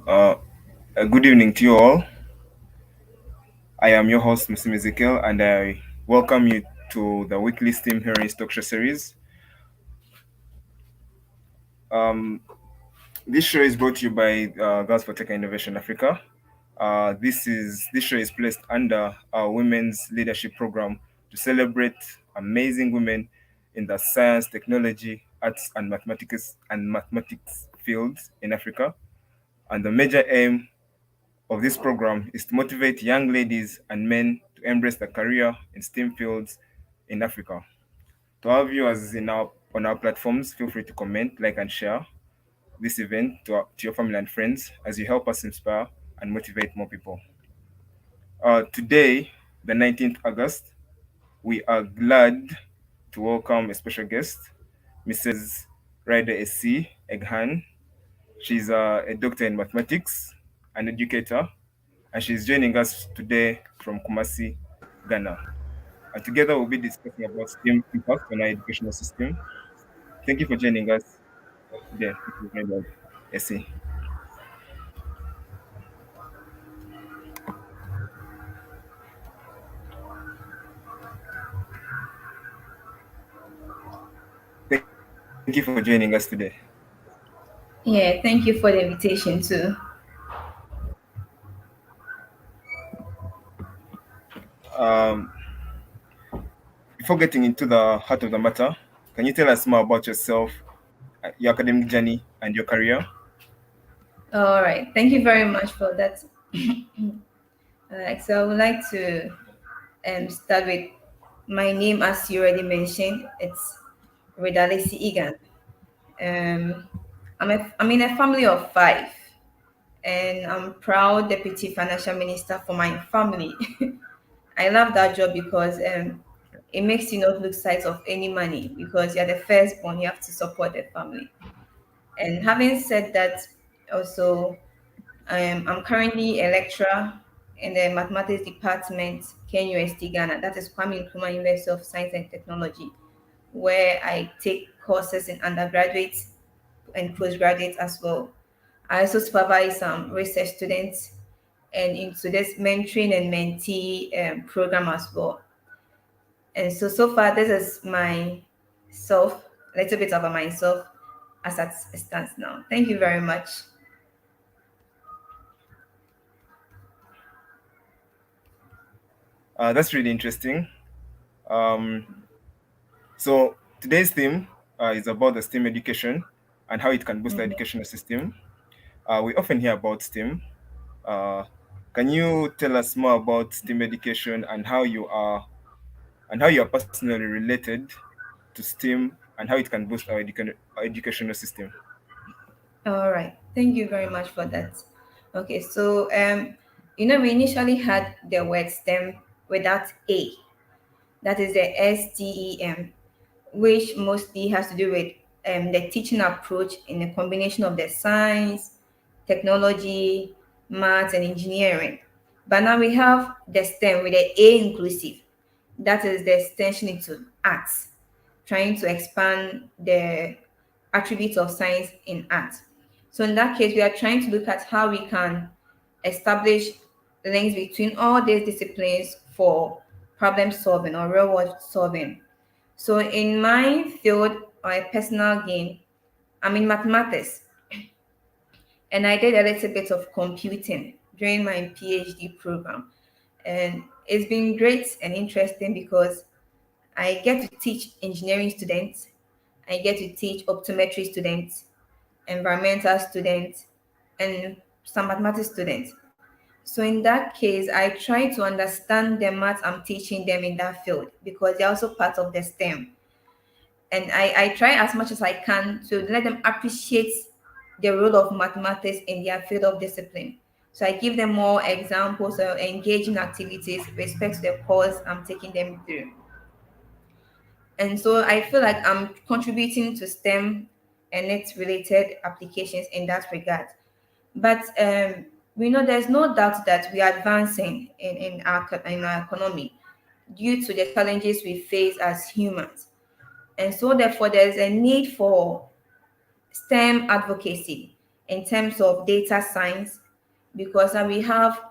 Uh, Good evening to you all. I am your host, Mr. Ezekiel, and I welcome you to the weekly STEAM Heroines Talk Show series. Um, this show is brought to you by Girls for Tech and Innovation Africa. This show is placed under our Women's Leadership Program to celebrate amazing women in the science, technology, arts, and mathematics fields in Africa. And the major aim of this program is to motivate young ladies and men to embrace the career in STEM fields in Africa. To our viewers on our platforms, feel free to comment, like, and share this event to your family and friends as you help us inspire and motivate more people. Today, the 19th August, we are glad to welcome a special guest, Mrs. Rhydal Esi Eghan. She's a doctor in mathematics, an educator, and she's joining us today from Kumasi, Ghana. And together we'll be discussing about STEM impact on our educational system. Thank you for joining us today. Thank you very much, Essie. Thank you for joining us today. Yeah, thank you for the invitation too. Um, Before getting into the heart of the matter, can you tell us more about yourself, your academic journey, and your career? All right, thank you very much for that. So I would like to start with my name, as you already mentioned. It's Rhydal Esi Eghan. Um, I'm in a family of five, and I'm proud deputy financial minister for my family. I love that job because it makes you not lose sight of any money because you're the firstborn. You have to support the family. And having said that, also I'm currently a lecturer in the mathematics department, KNUST Ghana. That is Kwame Nkrumah University of Science and Technology, where I take courses in undergraduate and postgraduate as well. I also supervise some research students and into this mentoring and mentee program as well. And so far, this is myself, a little bit about myself as it stands now. Thank you very much. That's really interesting. Um, so today's theme is about the STEM education and how it can boost the Mhm. educational system. We often hear about STEM. Uh, can you tell us more about STEM education and how you are personally related to STEM and how it can boost our educational system? All right. Thank you very much for that. Okay, so we initially had the word STEM without A. That is the STEM, which mostly has to do with the teaching approach in a combination of the science, technology, maths, and engineering. But now we have the STEM with the A inclusive. That is the extension into arts, trying to expand the attributes of science in art. So in that case, we are trying to look at how we can establish links between all these disciplines for problem solving or real world solving. So in my field or a personal gain, I'm in mathematics, and I did a little bit of computing during my PhD program. And it's been great and interesting because I get to teach engineering students, I get to teach optometry students, environmental students, and some mathematics students. So in that case, I try to understand the math I'm teaching them in that field because they're also part of the STEM. And I try as much as I can to let them appreciate the role of mathematics in their field of discipline. So I give them more examples of engaging activities with respect to the course I'm taking them through. And so I feel like I'm contributing to STEM and its related applications in that regard. But we know there's no doubt that we are advancing in our economy due to the challenges we face as humans. And so therefore there's a need for STEM advocacy in terms of data science, because now we have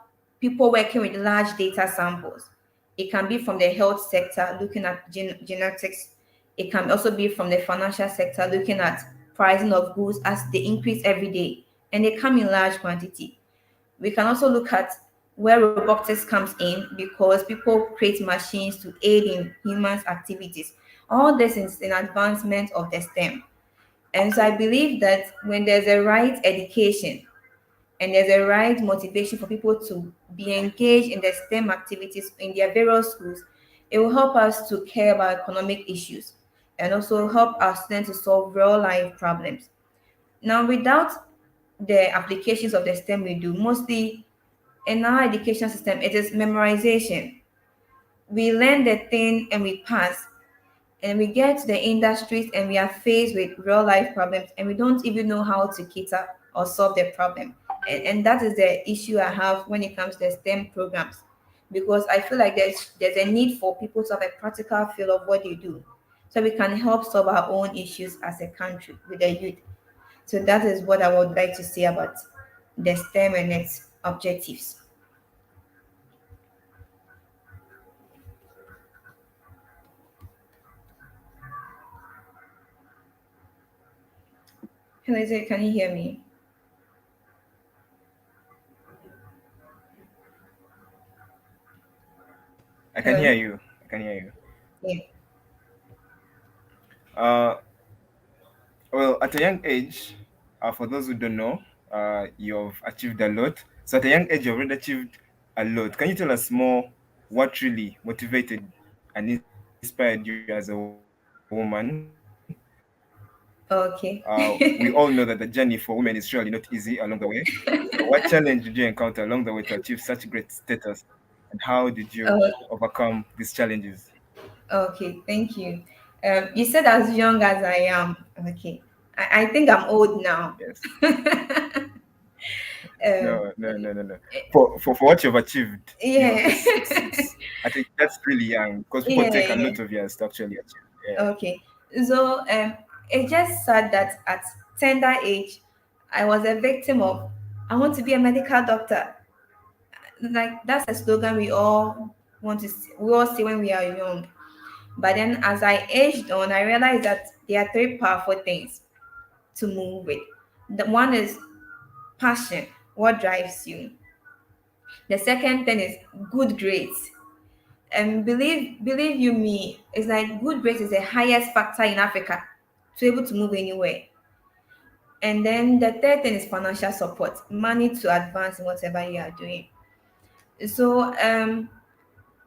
people working with large data samples. It can be from the health sector looking at genetics. It can also be from the financial sector looking at pricing of goods as they increase every day and they come in large quantity. We can also look at where robotics comes in because people create machines to aid in humans' activities. All this is an advancement of the STEM. And so I believe that when there's a right education and there's a right motivation for people to be engaged in the STEM activities in their various schools, it will help us to care about economic issues and also help our students to solve real life problems. Now, without the applications of the STEM we do, mostly in our education system, it is memorization. We learn the thing and we pass, and we get to the industries and we are faced with real life problems and we don't even know how to cater or solve the problem. And that is the issue I have when it comes to the STEM programs. Because I feel like there's a need for people to have a practical feel of what they do. So we can help solve our own issues as a country with the youth. So that is what I would like to say about the STEM and its objectives. Hello, can you hear me? I can hear Hello? you. I can hear you. Yeah. Uh, well, at a young age, for those who don't know, you've achieved a lot. So at a young age, you've already achieved a lot. Can you tell us more what really motivated and inspired you as a woman? We all know that the journey for women is surely not Okay. easy along the way. So what challenge did you encounter along the way to achieve such great status? And how did you overcome these challenges? Okay, thank you. You said as young as I am. Okay, I think I'm old Yes. now. um, No, no, no, okay. no, no. Eh, For what you've achieved, Yeah, it's I think that's really young because people yeah, take a yeah. lot of years to actually achieve. Yeah. Okay, so it just said that at tender age, I was a victim of. I want to be a medical doctor. Like that's a slogan we all want to. We all say when we are young. But then as I aged on, I realized that there are three powerful things to move with. The one is passion, what drives you. The second thing is good grades. And believe you me, it's like good grades is the highest factor in Africa to able to move anywhere. And then the third thing is financial support, money to advance in whatever you are doing. So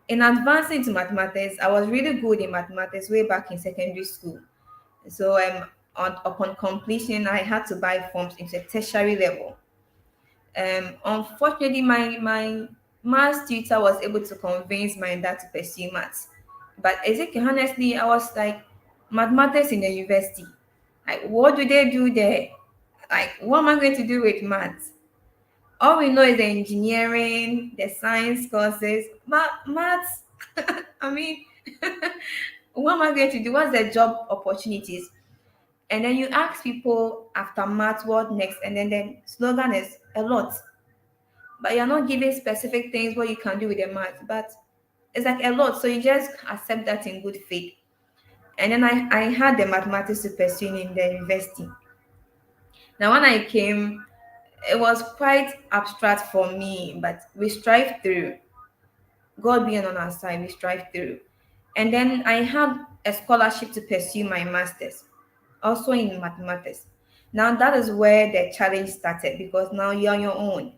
in advancing to mathematics, I was really good in mathematics way back in secondary school. So upon completion, I had to buy forms into a tertiary level. Unfortunately, my maths tutor was able to convince my dad to pursue maths. But Ezekiel, honestly, I was like, mathematics in the university. Like, what do they do there? Like, what am I going to do with maths? All we know is the engineering, the science courses, but maths. I mean, what am I going to do? What's the job opportunities? And then you ask people after math what next, and then the slogan is a lot. But you're not giving specific things what you can do with the math. But it's like a lot. So you just accept that in good faith. And then I had the mathematics to pursue in the university. Now when I came, it was quite abstract for me, but we strive through. God being on our side, we strive through. And then I had a scholarship to pursue my master's, also in mathematics. Now that is where the challenge started because now you're on your own.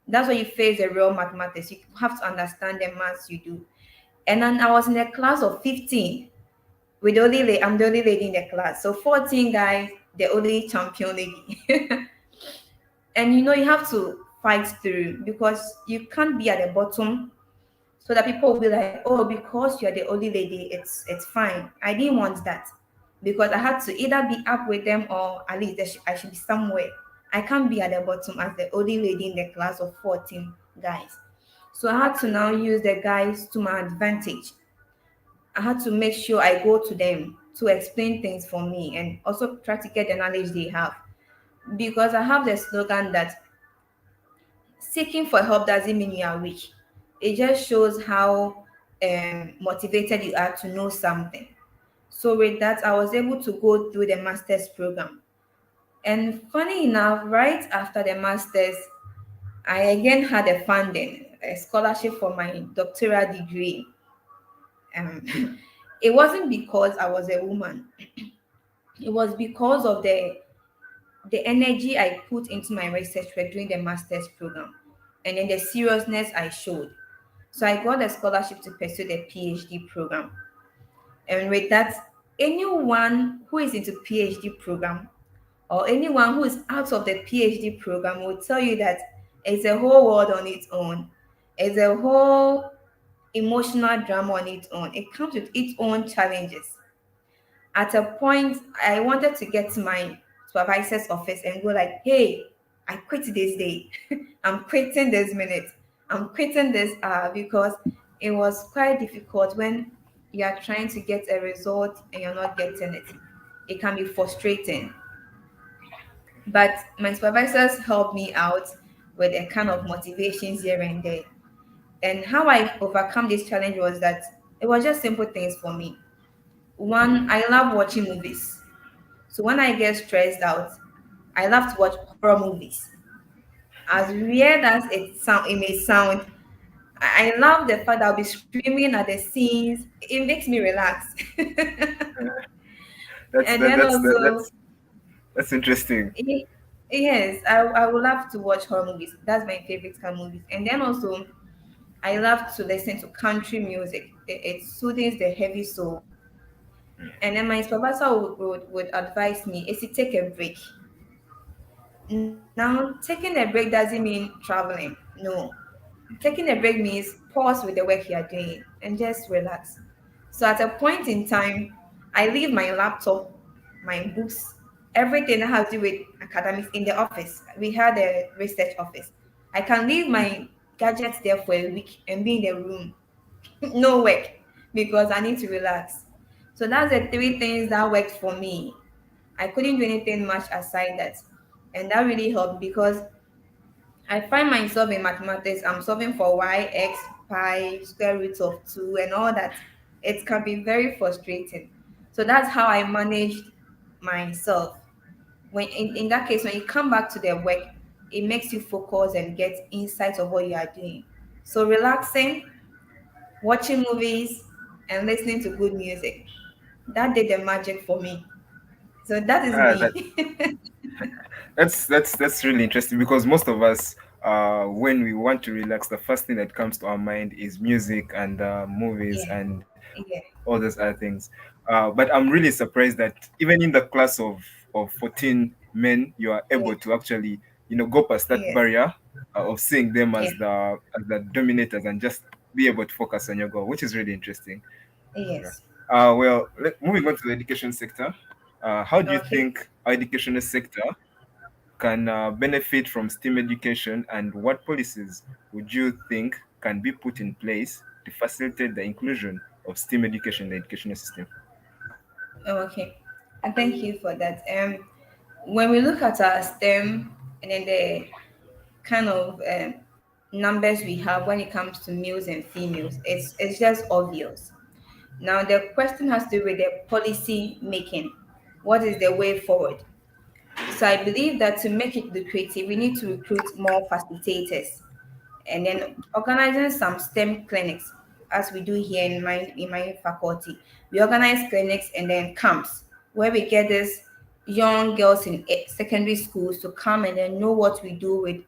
That's where you face the real mathematics. You have to understand the maths you do. And then I was in a class of 15 with I'm the only lady in the class. So 14 guys, the only champion lady. And you have to fight through because you can't be at the bottom so that people will be like, oh, because you're the only lady, it's fine. I didn't want that because I had to either be up with them or at least I should be somewhere. I can't be at the bottom as the only lady in the class of 14 guys. So I had to now use the guys to my advantage. I had to make sure I go to them to explain things for me and also try to get the knowledge they have. Because I have the slogan that seeking for help doesn't mean you are weak. It just shows how motivated you are to know something. So with that, I was able to go through the master's program. And funny enough, right after the master's, I again had a funding, a scholarship for my doctoral degree. It wasn't because I was a woman. It was because of the energy I put into my research work during the master's program, and then the seriousness I showed. So I got a scholarship to pursue the PhD program. And with that, anyone who is into PhD program or anyone who is out of the PhD program will tell you that it's a whole world on its own. It's a whole emotional drama on its own. It comes with its own challenges. At a point, I wanted to get to my supervisor's office and go like, hey, I quit this day. I'm quitting this minute. I'm quitting this hour because it was quite difficult when you are trying to get a result and you're not getting it. It can be frustrating. But my supervisors helped me out with a kind of motivations here and there. And how I overcome this challenge was that it was just simple things for me. One, I love watching movies. So when I get stressed out, I love to watch horror movies. As weird as it may sound, I love the fact that I'll be screaming at the scenes. It makes me relax. That's And that, then that's that, also, that's interesting. yes, I would love to watch horror movies. That's my favorite kind of movies. And then also, I love to listen to country music. It soothes the heavy soul. And then my supervisor would advise me is to take a break. Now, taking a break doesn't mean traveling. No. Taking a break means pause with the work you are doing and just relax. So at a point in time, I leave my laptop, my books, everything that has to do with academics in the office. We had a research office. I can leave my gadgets there for a week and be in the room, no work, because I need to relax. So that's the three things that worked for me. I couldn't do anything much aside that. And that really helped because I find myself in mathematics, I'm solving for y, x, pi, square root of 2, and all that. It can be very frustrating. So that's how I managed myself. In that case, when you come back to the work, it makes you focus and get insight of what you are doing. So relaxing, watching movies, and listening to good music. That did the magic for me. So that is Ah, that me. that's really interesting because most of us, when we want to relax, the first thing that comes to our mind is music and movies Yeah, and yeah, all those other things. But I'm really surprised that even in the class of 14 men, you are yeah, able to actually, go past that yes, barrier of seeing them yeah, as the dominators and just be able to focus on your goal, which is really interesting. Yeah. yes. Well, moving on to the education sector, how do you Okay. think our educational sector can benefit from STEAM education, and what policies would you think can be put in place to facilitate the inclusion of STEAM education in the educational system? Oh, okay. And thank you for that. When we look at our STEM and then the kind of numbers we have when it comes to males and females, it's just obvious. Now the question has to do with the policy making. What is the way forward? So I believe that to make it lucrative, we need to recruit more facilitators and then organizing some STEM clinics, as we do here in my faculty. We organize clinics and then camps where we get these young girls in secondary schools to come and then know what we do with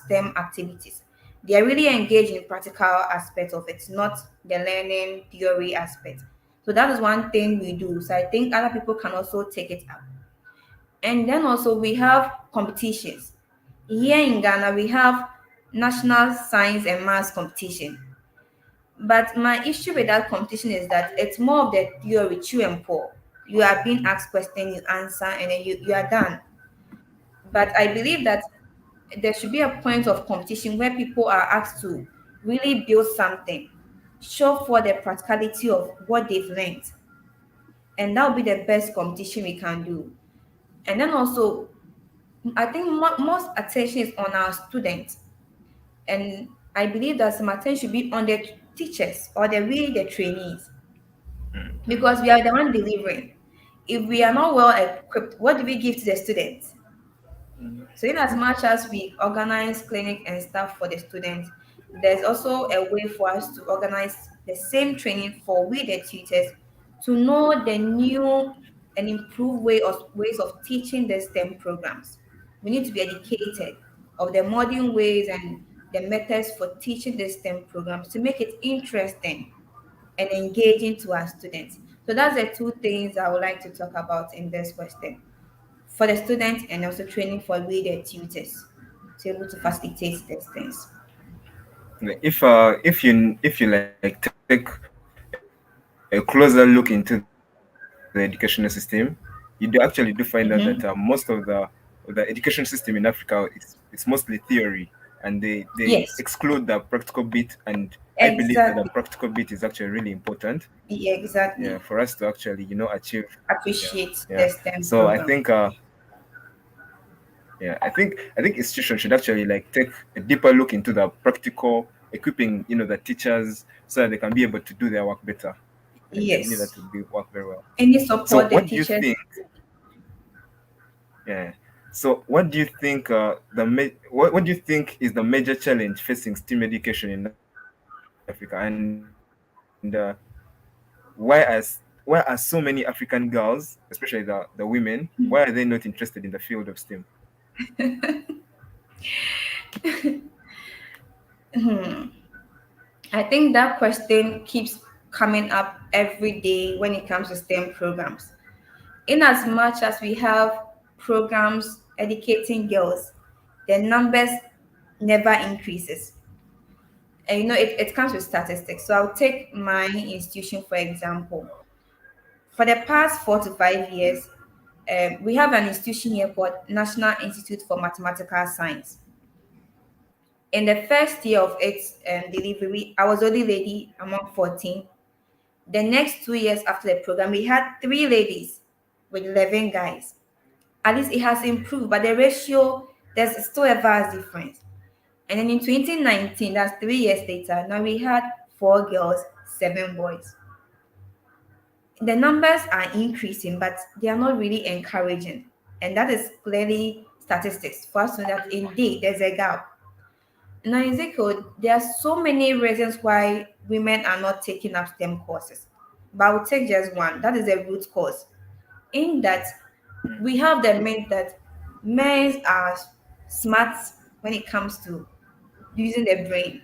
STEM activities. They are really engaged in practical aspect of it, not the learning theory aspect. So that is one thing we do. So I think other people can also take it up. And then also we have competitions. Here in Ghana, we have national science and maths competition. But my issue with that competition is that it's more of the theory, true and poor. You are being asked questions, you answer, and then you are done. But I believe that there should be a point of competition where people are asked to really build something, show for the practicality of what they've learned. And that will be the best competition we can do. And then also, I think most attention is on our students. And I believe that some attention should be on the teachers or the we the trainees, because we are the one delivering. If we are not well equipped, what do we give to the students? So, in as much as we organize clinic and stuff for the students, there's also a way for us to organize the same training for we the tutors to know the new and improved ways of teaching the STEM programs. We need to be educated of the modern ways and the methods for teaching the STEM programs to make it interesting and engaging to our students. So that's the two things I would like to talk about in this question, for the students and also training for we the tutors to able to facilitate these things. If you like take a closer look into the educational system, you do actually do find out that most Mm-hmm. of the education system in Africa is mostly theory, and they Yes, exclude the practical bit. And I believe that the exactly. practical bit is actually really important, Yeah, yeah, exactly. for us to actually achieve. Yeah, Appreciate yeah. the STEM So I program. think yeah, I think institutions should actually like take a deeper look into the practical equipping, the teachers, so that they can be able to do their work better. And I believe that Yes. would be work very well. Any So support the what do you teachers. think? Yeah. So what do you think? What do you think is the major challenge facing STEM education in Africa? And why are so many African girls, especially the women, why are they not interested in the field of STEM? I think that question keeps coming up every day when it comes to STEM programs. In as much as we have programs educating girls, the numbers never increases. And it comes with statistics. So I'll take my institution for example. For the past 4 to 5 years, we have an institution here called National Institute for Mathematical Science. In the first year of its delivery, I was the only lady among 14. The next 2 years after the program, we had three ladies with 11 guys. At least it has improved, but the ratio, there's still a vast difference. And then in 2019, that's 3 years later, now we had four girls, seven boys. The numbers are increasing, but they are not really encouraging. And that is clearly statistics for us to know that indeed there's a gap. Now, Ezekiel, there are so many reasons why women are not taking up STEM courses. But I will take just one. That is the root cause. In that, we have the myth that men are smart when it comes to using the brain.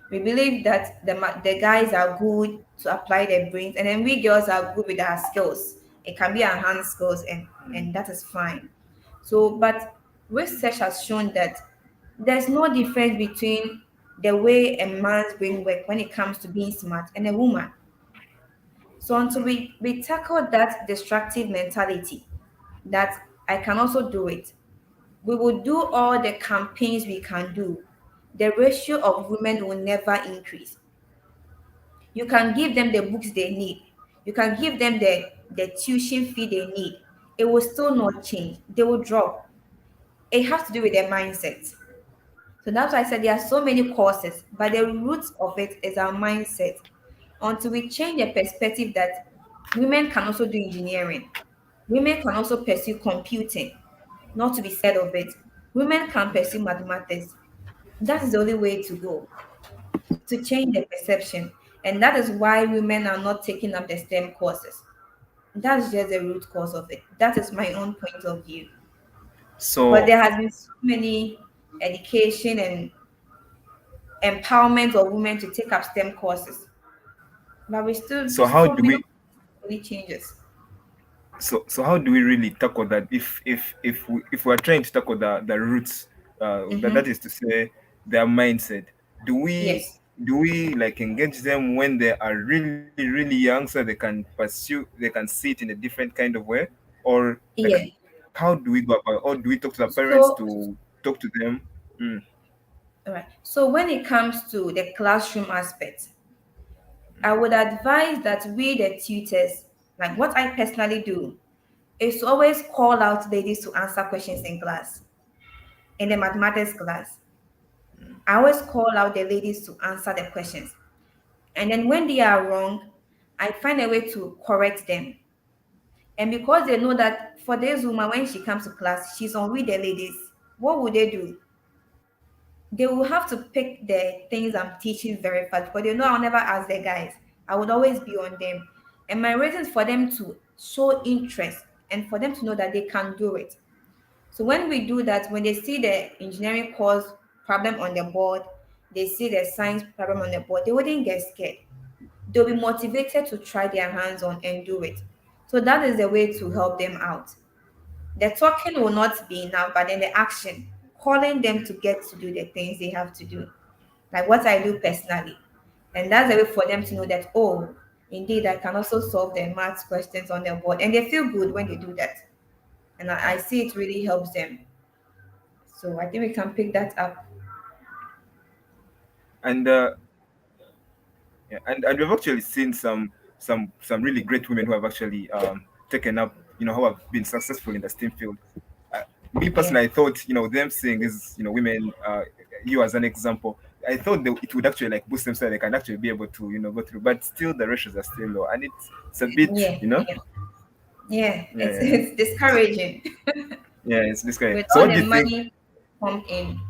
We believe that the guys are good to apply their brains, and then we girls are good with our skills. It can be our hand skills, and that is fine. So, but research has shown that there's no difference between the way a man's brain work when it comes to being smart and a woman. So until we tackle that destructive mentality that I can also do it, we will do all the campaigns we can do. The ratio of women will never increase. You can give them the books they need. You can give them the tuition fee they need. It will still not change. They will drop. It has to do with their mindset. So that's why I said there are so many courses, but the root of it is our mindset. Until we change the perspective that women can also do engineering, women can also pursue computing, not to be scared of it. Women can pursue mathematics. That is the only way to go to change the perception. And that is why women are not taking up the STEM courses. That's just the root cause of it. That is my own point of view. But So there has been so many education and empowerment of women to take up STEM courses. But we still so how so do we we don't see any changes. so how do we really tackle that, if we're trying to tackle the roots, that Mm-hmm. is to say their mindset? do we Yes. do we like engage them when they are really really young, so they can see it in a different kind of way? Or like, Yeah. how do we go about, or do we talk to the parents to So talk to them? Mm, all right. So when it comes to the classroom aspect, I would advise that we the tutors, like what I personally do, is to always call out ladies to answer questions in class, in the mathematics class. I always call out the ladies to answer the questions. And then when they are wrong, I find a way to correct them. And because they know that for this woman, when she comes to class, she's on with the ladies, what would they do? They will have to pick the things I'm teaching very fast because they know I'll never ask the guys. I would always be on them. And my reasons for them to show interest and for them to know that they can do it. So when we do that, when they see the engineering course problem on the board, they see the science problem on the board, they wouldn't get scared. They'll be motivated to try their hands on and do it. So that is the way to help them out. The talking will not be enough, but then the action, calling them to get to do the things they have to do, like what I do personally. And that's a way for them to know that, oh, indeed, I can also solve the maths questions on the board. And they feel good when they do that. And I see it really helps them. So I think we can pick that up. And yeah, and we've actually seen some really great women who have actually taken up, who have been successful in the STEM field. Uh, Me Yeah. personally, I thought, them seeing these, women, you as an example, I thought that it would actually like boost them so they can actually be able to, go through. But still, the ratios are still low, and it's a bit, Yeah. Yeah. Yeah. yeah, It's yeah, yeah, it's discouraging yeah, it's this guy. with So all what do the you think? money pumped in.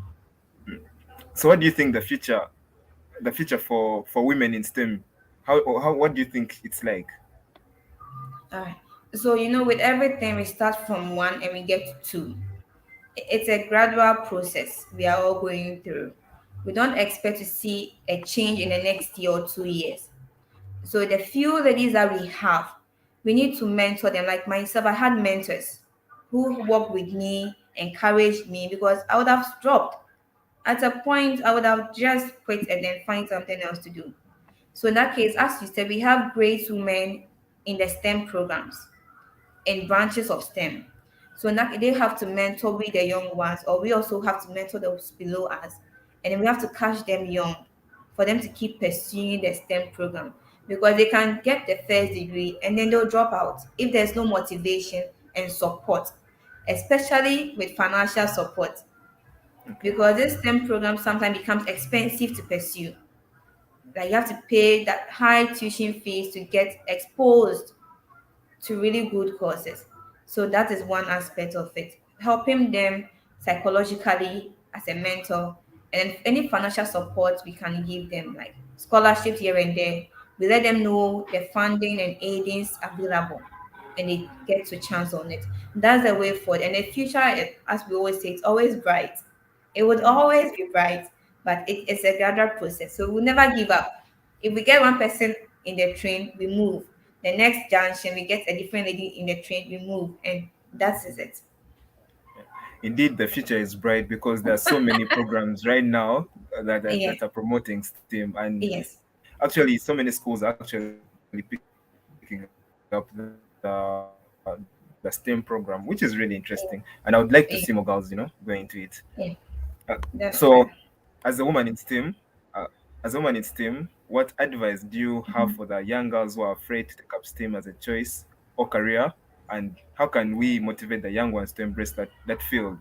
So what do you think the future for women in STEM? How what do you think it's like? All right. So with everything we start from one and we get to two. It's a gradual process we are all going through. We don't expect to see a change in the next year or 2 years. So the few ladies that we have, we need to mentor them. Like myself, I had mentors who worked with me, encouraged me because I would have dropped. At a point, I would have just quit and then find something else to do. So in that case, as you said, we have great women in the STEM programs in branches of STEM. So now they have to mentor we the young ones, or we also have to mentor those below us. And then we have to catch them young for them to keep pursuing the STEM program because they can get the first degree and then they'll drop out if there's no motivation and support, especially with financial support. Okay. Because this STEM program sometimes becomes expensive to pursue. Like you have to pay that high tuition fees to get exposed to really good courses. So that is one aspect of it. Helping them psychologically as a mentor and then any financial support we can give them, like scholarships here and there. We let them know the funding and aidings available and they get to chance on it. That's the way forward. And the future, as we always say, it's always bright. It would always be bright, but it's a gradual process. So we'll never give up. If we get one person in the train, we move. The next junction, we get a different lady in the train, we move, and that is it. Indeed, the future is bright because there are so many programs right now Yeah. that are promoting STEM, and Yes. actually, so many schools are actually picking up the STEM program, which is really interesting. And I would like to see more girls, Yeah. going into it. Yeah. Yeah. So, That's fine. as a woman in STEM, uh, what advice do you have for the young girls who are afraid to take up STEM as a choice or career? And how can we motivate the young ones to embrace that field?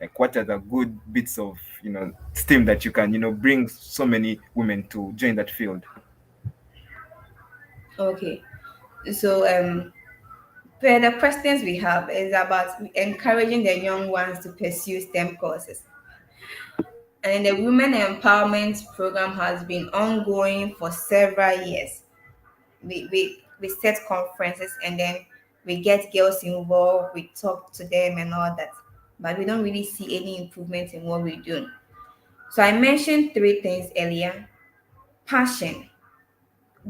Like, what are the good bits of STEM that you can bring so many women to join that field? Okay. So the questions we have is about encouraging the young ones to pursue STEM courses. And the Women Empowerment Program has been ongoing for several years. We set conferences and then we get girls involved, we talk to them and all that. But we don't really see any improvement in what we do. So I mentioned three things earlier: passion,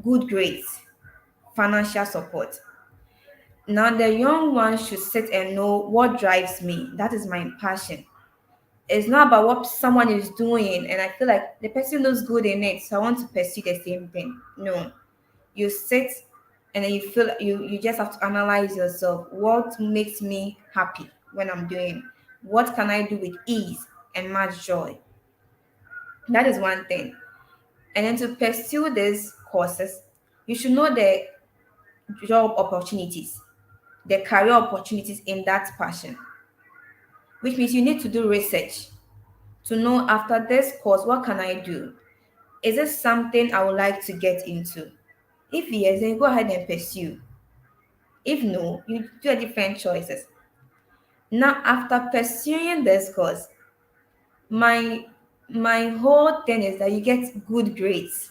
good grades, financial support. Now the young ones should sit and know what drives me. That is my passion. It's not about what someone is doing and I feel like the person looks good in it, so I want to pursue the same thing. No. You sit and then you feel you just have to analyze yourself. What makes me happy when I'm doing? What can I do with ease and much joy? That is one thing. And then to pursue these courses, you should know the job opportunities, the career opportunities in that passion, which means you need to do research. to know after this course, what can I do? Is it something I would like to get into? If yes, then go ahead and pursue. If no, you do a different choices. Now, after pursuing this course, my my whole thing is that you get good grades.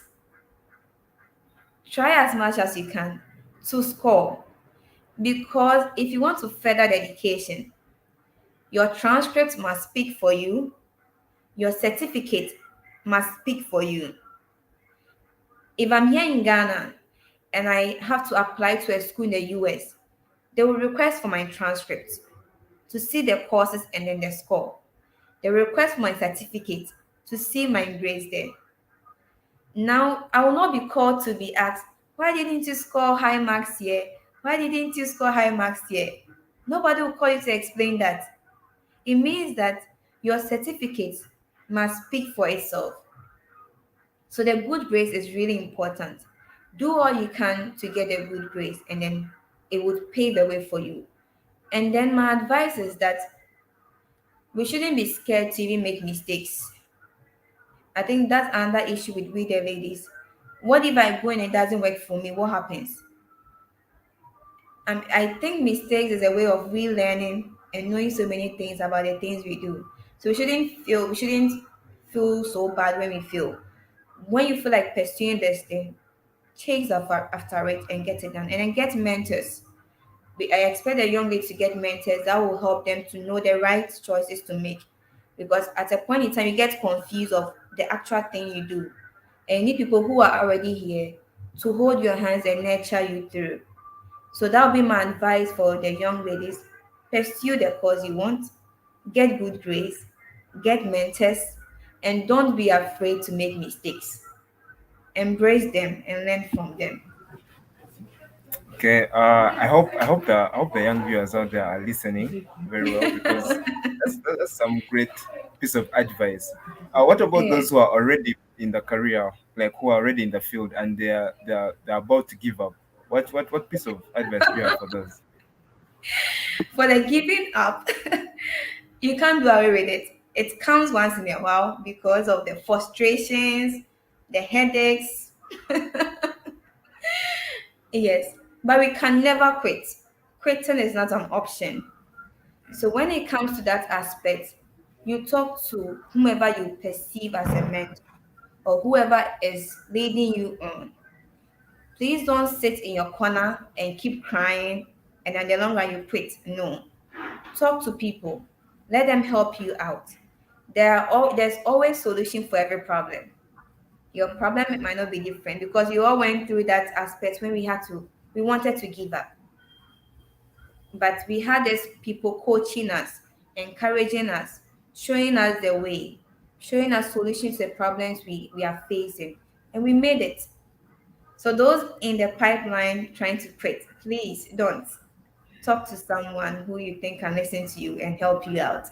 Try as much as you can to score, because if you want to further the education, your transcript must speak for you, your certificate must speak for you. If I'm here in Ghana and I have to apply to a school in the US, they will request for my transcript to see the courses and then the score. They will request for my certificate to see my grades there. Now, I will not be called to be asked, why didn't you score high marks here? Why didn't you score high marks here? Nobody will call you to explain that. It means that your certificate must speak for itself. So the good grades is really important. Do all you can to get a good grades, and then it would pave the way for you. And then my advice is that we shouldn't be scared to even make mistakes. I think that's another issue with we the ladies. What if I go and it doesn't work for me? What happens? I think mistakes is a way of relearning and knowing so many things about the things we do. So we shouldn't feel so bad when we fail. When you feel like pursuing this thing, chase after it and get it done. And then get mentors. I expect a young lady to get mentors that will help them to know the right choices to make. Because at a point in time, you get confused of the actual thing you do. And you need people who are already here to hold your hands and nurture you through. So that will be my advice for the young ladies. Pursue the course you want, get good grades, get mentors, and don't be afraid to make mistakes. Embrace them and learn from them. Okay, I hope the young viewers out there are listening very well, because that's some great piece of advice. What about Yeah. those who are already in the career, like who are already in the field and they're about to give up? What piece of advice do you have for those? For the giving up, you can't do away with it. It comes once in a while because of the frustrations, the headaches. Yes, but we can never quit. Quitting is not an option. So when it comes to that aspect, you talk to whomever you perceive as a mentor or whoever is leading you on. Please don't sit in your corner and keep crying and then the longer you quit. No. Talk to people. Let them help you out. There's always solution for every problem. Your problem might not be different because we all went through that aspect when we wanted to give up. But we had these people coaching us, encouraging us, showing us the way, showing us solutions to the problems we are facing. And we made it. So those in the pipeline trying to quit, please don't. Talk to someone who you think can listen to you and help you out.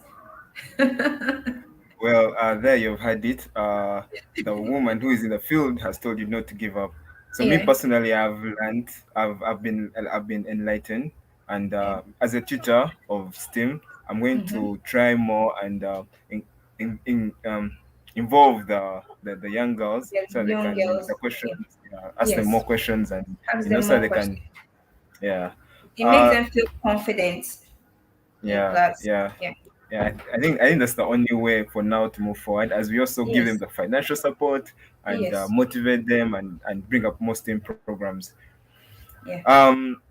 Well, there you've had it. The woman who is in the field has told you not to give up. So me Yeah, personally, I've been enlightened, and yeah. as a teacher of STEM, I'm going Mm-hmm. to try more and in involve the young girls The so they young can, girls. the Yeah. questions, ask them more Yes. questions, and Ask them so more they questions. can, yeah. It makes Uh, them feel confident in yeah, class. yeah. Yeah. Yeah, I think that's the only way for now to move forward, as we also give them Yes. the financial support and Yes. motivate them and bring up more STEM programs. Yeah. Um,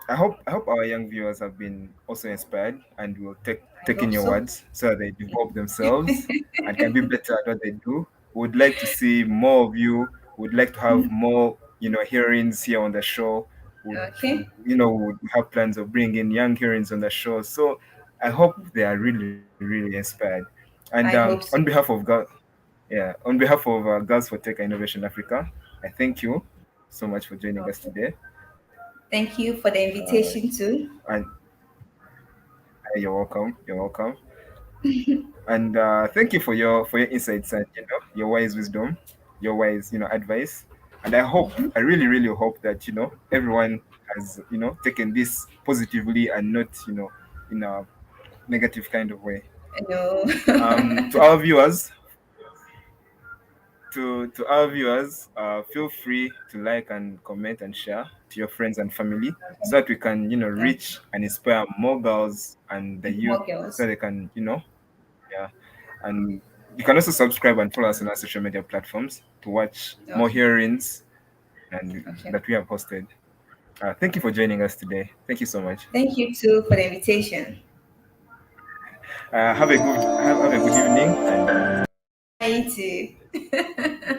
I hope our young viewers have been also inspired and will I take in hope your so. words so that they develop themselves and can be better at what they do. Would like to see more of you. Would like to have more, heroines here on the show. Okay. Would have plans of bringing in young heroines on the show. So I hope they are really, really inspired. And I on hope so. behalf of God, yeah, on behalf of Girls for Tech and Innovation Africa, I thank you so much for joining us Okay. today. Thank you for the Uh, invitation too. and you're welcome. You're welcome. And thank you for your insights and your wise wisdom, your wise advice. And I really hope that everyone has taken this positively and not in a negative kind of way. No. To our viewers, to our viewers, feel free to like and comment and share to your friends and family so that we can, Okay. reach and inspire more girls and the youth More so girls. they can, yeah. And you can also subscribe and follow us on our social media platforms to watch more Okay. hearings and Okay. that we have hosted. Thank you for joining us today. Thank you so much. Thank you too for the invitation. Have a good evening and I too.